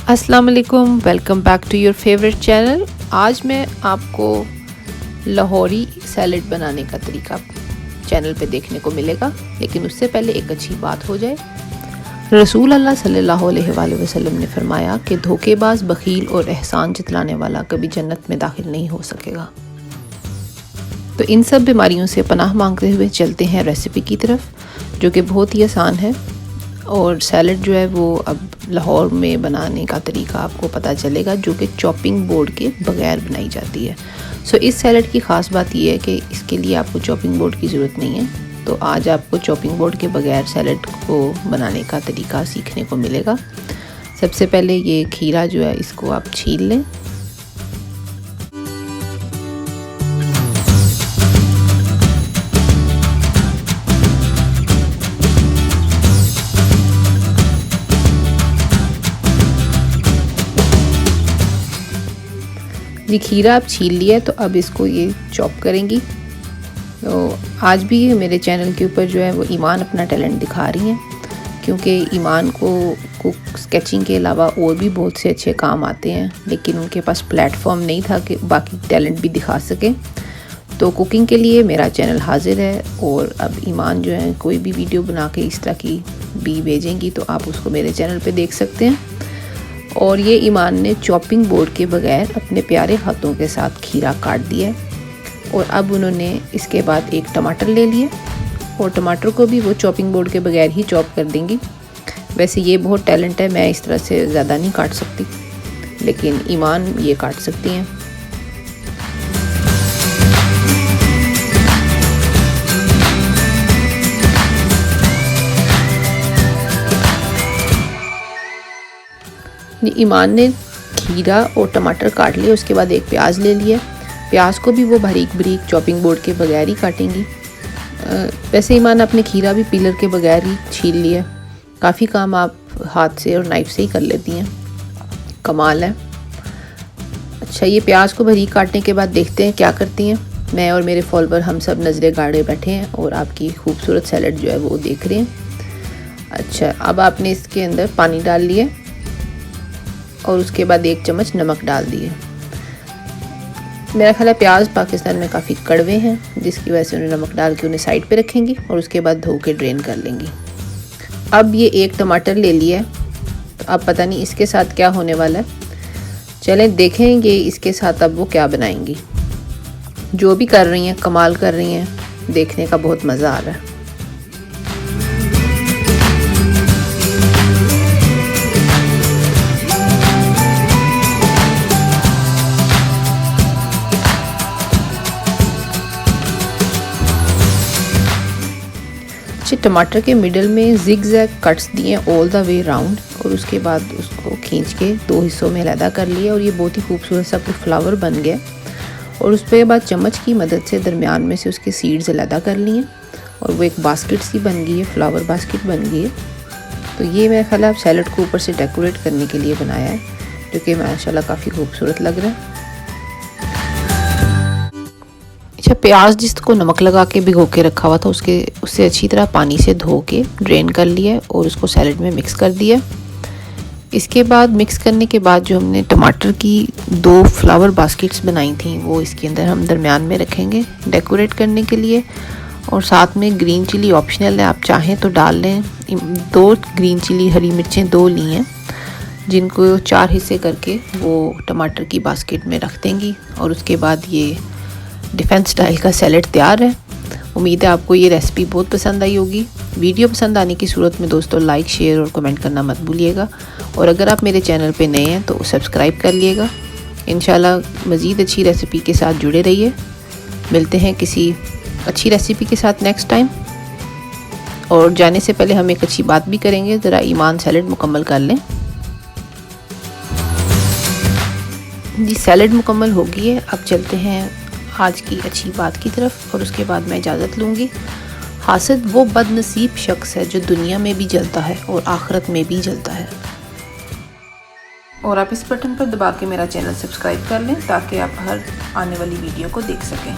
अस्सलाम वालेकुम, welcome back to your favourite channel. आज मैं आपको लाहौरी सैलड बनाने का तरीका चैनल पे देखने को मिलेगा, लेकिन उससे पहले एक अच्छी बात हो जाए। रसूल अल्लाह सल्लल्लाहु अलैहि वसल्लम ने फरमाया कि धोखेबाज, बखील और एहसान जतलाने वाला कभी जन्नत में दाखिल नहीं हो सकेगा। तो इन सब बीमारियों से पनाह मांगते हुए चलते हैं रेसिपी की तरफ, जो कि बहुत ही आसान है। और सैलड जो है वो अब लाहौर में बनाने का तरीका आपको पता चलेगा, जो कि चॉपिंग बोर्ड के बगैर बनाई जाती है। सो इस सैलड की ख़ास बात यह है कि इसके लिए आपको चॉपिंग बोर्ड की ज़रूरत नहीं है। तो आज आपको चॉपिंग बोर्ड के बगैर सैलड को बनाने का तरीका सीखने को मिलेगा। सबसे पहले ये खीरा जो है इसको आप छील लें। ये खीरा आप छील लिया है, तो अब इसको ये चॉप करेंगी। तो आज भी मेरे चैनल के ऊपर जो है वो ईमान अपना टैलेंट दिखा रही हैं, क्योंकि ईमान को स्केचिंग के अलावा और भी बहुत से अच्छे काम आते हैं, लेकिन उनके पास प्लेटफॉर्म नहीं था कि बाकी टैलेंट भी दिखा सके। तो कुकिंग के लिए मेरा चैनल हाजिर है, और अब ईमान जो है कोई भी वीडियो बना के इस तरह की भी भेजेंगी तो आप उसको मेरे चैनल पे देख सकते हैं। और ये ईमान ने चॉपिंग बोर्ड के बगैर अपने प्यारे हाथों के साथ खीरा काट दिया है। और अब उन्होंने इसके बाद एक टमाटर ले लिया, और टमाटर को भी वो चॉपिंग बोर्ड के बगैर ही चॉप कर देंगी। वैसे ये बहुत टैलेंट है, मैं इस तरह से ज़्यादा नहीं काट सकती, लेकिन ईमान ये काट सकती हैं। ईमान ने खीरा और टमाटर काट लिया। उसके बाद एक प्याज ले लिया। प्याज को भी वो बारीक बारीक चॉपिंग बोर्ड के बगैर ही काटेंगी। वैसे ईमान अपने खीरा भी पीलर के बगैर ही छील लिया। काफ़ी काम आप हाथ से और नाइफ से ही कर लेती हैं, कमाल है। अच्छा, ये प्याज को बारीक काटने के बाद देखते हैं क्या करती हैं। मैं और मेरे फॉलोवर हम सब नज़रें गाड़े बैठे हैं और आपकी खूबसूरत सैलड जो है वो देख रहे हैं। अच्छा, अब आपने इसके अंदर पानी डाल लिया और उसके बाद 1 चम्मच नमक डाल दिए। मेरा ख्याल है प्याज पाकिस्तान में काफ़ी कड़वे हैं, जिसकी वजह से उन्हें नमक डाल के उन्हें साइड पे रखेंगी और उसके बाद धो के ड्रेन कर लेंगी। अब ये 1 टमाटर ले लिया है, तो अब पता नहीं इसके साथ क्या होने वाला है। चलें देखेंगे इसके साथ अब वो क्या बनाएंगी। जो भी कर रही हैं कमाल कर रही हैं, देखने का बहुत मज़ा आ रहा है। टमाटर के मिडल में जिग जैग कट्स दिए ऑल द वे राउंड, और उसके बाद उसको खींच के 2 हिस्सों में अलहदा कर लिया, और ये बहुत ही खूबसूरत सा फ्लावर बन गया। और उसके बाद चम्मच की मदद से दरमियान में से उसके सीड्स अलहदा कर लिए, और वो एक बास्केट सी बन गई है, फ्लावर बास्केट बन गई है। तो ये मेरा ख्याल है सैलड को ऊपर से डेकोरेट करने के लिए बनाया है, जो कि माशाल्लाह काफ़ी खूबसूरत लग रहा है। अच्छा, प्याज जिसको नमक लगा के भिगो के रखा हुआ था उससे अच्छी तरह पानी से धो के ड्रेन कर लिया और उसको सैलड में मिक्स कर दिया। इसके बाद मिक्स करने के बाद जो हमने टमाटर की 2 फ्लावर बास्केट्स बनाई थी वो इसके अंदर हम दरमियान में रखेंगे डेकोरेट करने के लिए। और साथ में ग्रीन चिली ऑप्शनल है, आप चाहें तो डाल लें। 2 ग्रीन चिली हरी मिर्चें 2 ली हैं, जिनको 4 हिस्से करके वो टमाटर की बास्केट में रख देंगी। और उसके बाद ये डिफेंस स्टाइल का सैलड तैयार है। उम्मीद है आपको ये रेसिपी बहुत पसंद आई होगी। वीडियो पसंद आने की सूरत में दोस्तों लाइक, शेयर और कमेंट करना मत भूलिएगा। और अगर आप मेरे चैनल पे नए हैं तो सब्सक्राइब कर लिएगा। इंशाल्लाह मज़ीद अच्छी रेसिपी के साथ जुड़े रहिए। मिलते हैं किसी अच्छी रेसिपी के साथ नेक्स्ट टाइम। और जाने से पहले हम एक अच्छी बात भी करेंगे, ज़रा ईमान सैलड मुकम्मल कर लें। जी, सैलड मुकम्मल हो गई है। अब चलते हैं आज की अच्छी बात की तरफ, और उसके बाद मैं इजाज़त लूँगी। हासिद वो बदनसीब शख्स है जो दुनिया में भी जलता है और आखिरत में भी जलता है। और आप इस बटन पर दबा के मेरा चैनल सब्सक्राइब कर लें, ताकि आप हर आने वाली वीडियो को देख सकें।